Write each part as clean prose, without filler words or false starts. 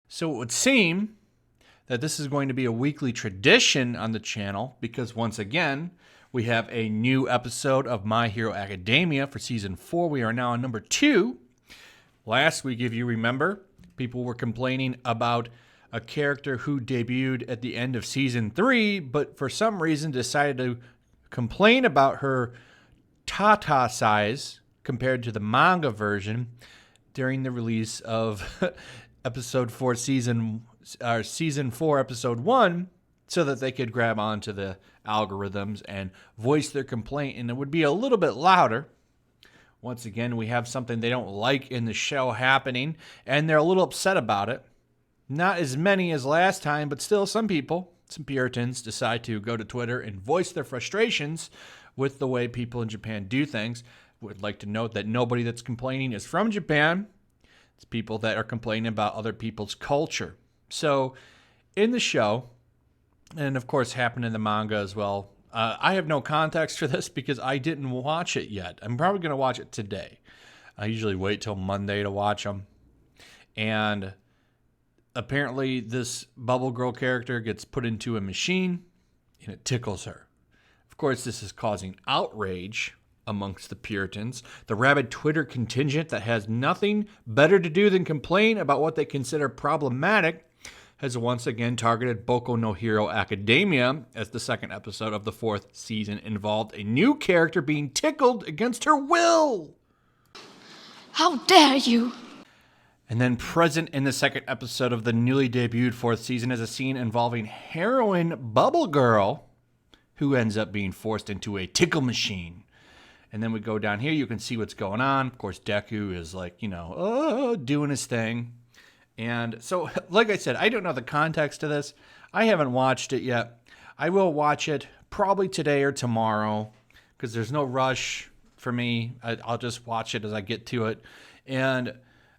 So it would seem that this is going to be a weekly tradition on the channel because once again, we have a new episode of My Hero Academia for Season 4. We are now on number 2. Last week, if you remember, people were complaining about a character who debuted at the end of Season 3, but for some reason decided to complain about her Tata size compared to the manga version during the release of Episode 4, Season 4, Episode 1, so that they could grab onto the algorithms and voice their complaint, and it would be a little bit louder. Once again, we have something they don't like in the show happening, and they're a little upset about it. Not as many as last time, but still some people, some puritans, decide to go to Twitter and voice their frustrations with the way people in Japan do things. Would like to note that nobody that's complaining is from Japan. It's people that are complaining about other people's culture. So in the show, and of course happened in the manga as well, I have no context for this because I didn't watch it yet. I'm probably going to watch it today. I usually wait till Monday to watch them. And apparently this Bubble Girl character gets put into a machine and it tickles her. Of course, this is causing outrage amongst the Puritans. The rabid Twitter contingent that has nothing better to do than complain about what they consider problematic has once again targeted Boku no Hero Academia, as the second episode of the 4th season involved a new character being tickled against her will. How dare you! And then present in the second episode of the newly debuted 4th season is a scene involving heroine Bubble Girl, who ends up being forced into a tickle machine. And then we go down here, you can see what's going on. Of course, Deku is like, doing his thing. And so, like I said, I don't know the context of this. I haven't watched it yet. I will watch it probably today or tomorrow because there's no rush for me. I'll just watch it as I get to it. And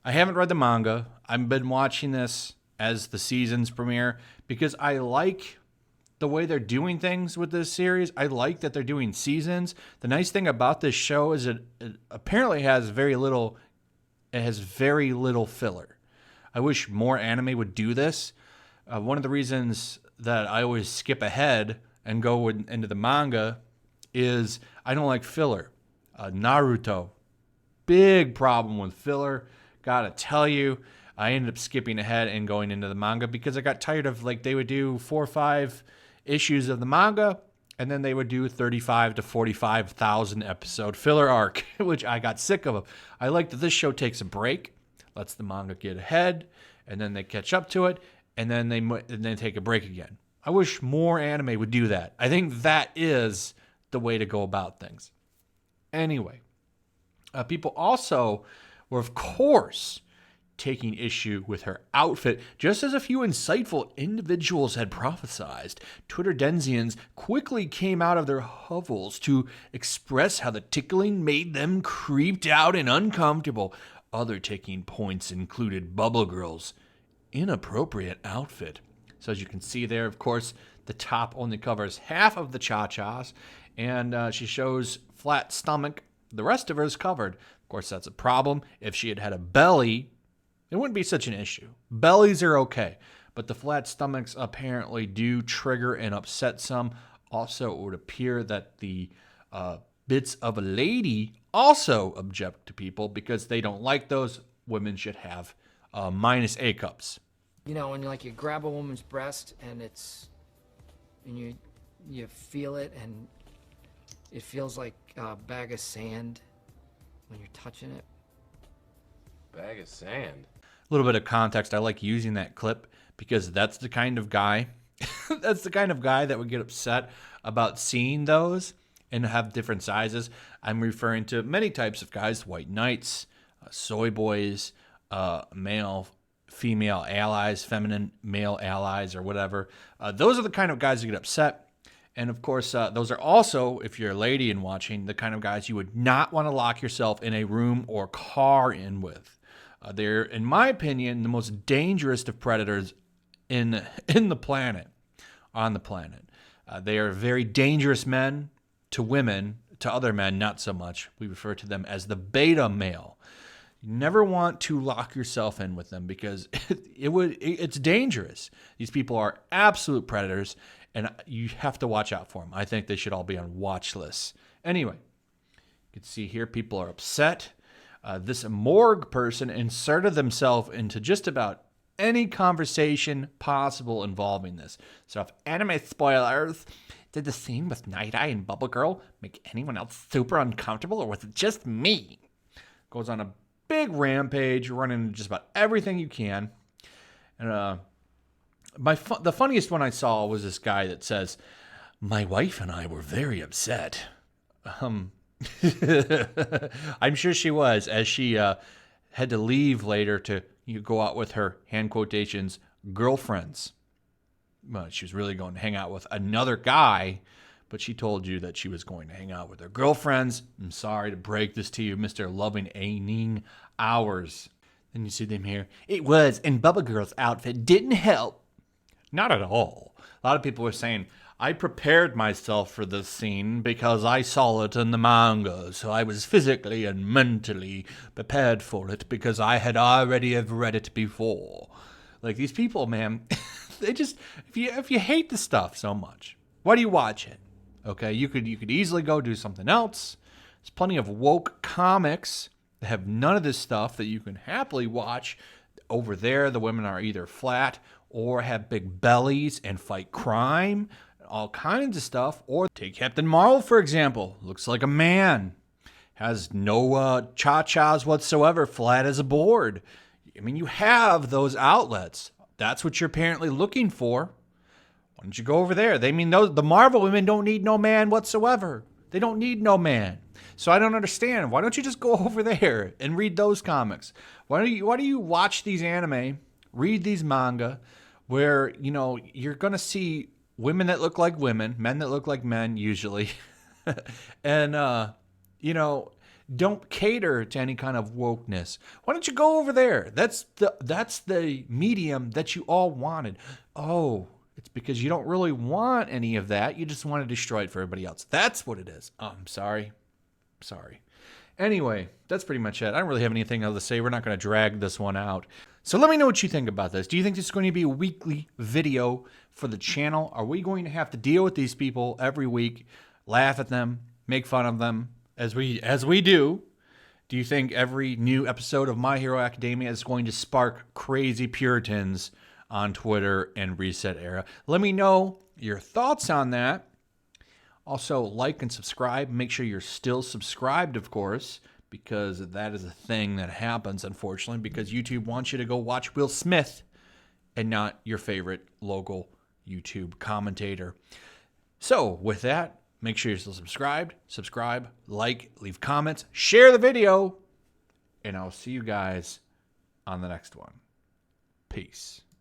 I haven't read the manga. I've been watching this as the seasons premiere because I like the way they're doing things with this series. I like that they're doing seasons. The nice thing about this show is it apparently has very little filler. I wish more anime would do this. One of the reasons that I always skip ahead and go into the manga is I don't like filler. Naruto, big problem with filler. Gotta tell you, I ended up skipping ahead and going into the manga because I got tired of they would do 4 or 5 issues of the manga and then they would do 35 to 45,000 episode filler arc, which I got sick of. I like that this show takes a break, lets the manga get ahead, and then they catch up to it, and then they take a break again. I wish more anime would do that. I think that is the way to go about things. Anyway, people also were, of course, taking issue with her outfit, just as a few insightful individuals had prophesized. Twitter denzians quickly came out of their hovels to express how the tickling made them creeped out and uncomfortable. Other taking points included Bubble Girl's inappropriate outfit. So as you can see there, of course, the top only covers half of the cha-chas, and she shows flat stomach. The rest of her is covered. Of course, that's a problem. If she had had a belly, it wouldn't be such an issue. Bellies are okay, but the flat stomachs apparently do trigger and upset some. Also, it would appear that the bits of a lady also object to people because they don't like those. Women should have minus A cups. You know, when you grab a woman's breast and you feel it and it feels like a bag of sand when you're touching it. Bag of sand? A little bit of context. I like using that clip because that's the kind of guy that would get upset about seeing those and have different sizes. I'm referring to many types of guys: white knights, soy boys, male, female allies, feminine male allies, or whatever. Those are the kind of guys that get upset. And of course, those are also, if you're a lady and watching, the kind of guys you would not want to lock yourself in a room or car in with. They're, in my opinion, the most dangerous of predators on the planet. They are very dangerous men to women. To other men, not so much. We refer to them as the beta male. You never want to lock yourself in with them because it's dangerous. These people are absolute predators, and you have to watch out for them. I think they should all be on watch lists. Anyway, you can see here people are upset. This morgue person inserted themselves into just about any conversation possible involving this. So if anime spoilers, did the scene with Night Eye and Bubble Girl make anyone else super uncomfortable, or was it just me? Goes on a big rampage, running into just about everything you can. And the funniest one I saw was this guy that says, "My wife and I were very upset." I'm sure she was, as she had to leave later to go out with her, hand quotations, girlfriends. Well, she was really going to hang out with another guy, but she told you that she was going to hang out with her girlfriends. I'm sorry to break this to you, Mr. Loving Aining Hours. Then you see them here. It was, and Bubba Girl's outfit didn't help. Not at all. A lot of people were saying, I prepared myself for this scene because I saw it in the manga, so I was physically and mentally prepared for it because I had already have read it before. Like, these people, man, they just, if you hate the stuff so much, why do you watch it? Okay, you could easily go do something else. There's plenty of woke comics that have none of this stuff that you can happily watch. Over there, the women are either flat or have big bellies and fight crime, all kinds of stuff. Or take Captain Marvel, for example. Looks like a man. Has no cha-chas whatsoever, flat as a board. I mean, you have those outlets. That's what you're apparently looking for. Why don't you go over there? They mean the Marvel women don't need no man whatsoever. They don't need no man. So I don't understand. Why don't you just go over there and read those comics? Why do you watch these anime, read these manga, where you're gonna see women that look like women, men that look like men usually, and don't cater to any kind of wokeness. Why don't you go over there? That's the medium that you all wanted. Oh, it's because you don't really want any of that. You just want to destroy it for everybody else. That's what it is. Oh, I'm sorry. Anyway, that's pretty much it. I don't really have anything else to say. We're not going to drag this one out. So let me know what you think about this. Do you think this is going to be a weekly video for the channel? Are we going to have to deal with these people every week, laugh at them, make fun of them, as we do? Do you think every new episode of My Hero Academia is going to spark crazy Puritans on Twitter and Reset Era? Let me know your thoughts on that. Also, like and subscribe. Make sure you're still subscribed, of course, because that is a thing that happens, unfortunately, because YouTube wants you to go watch Will Smith and not your favorite local YouTube commentator. So, with that, make sure you're still subscribe, like, leave comments, share the video, and I'll see you guys on the next one. Peace.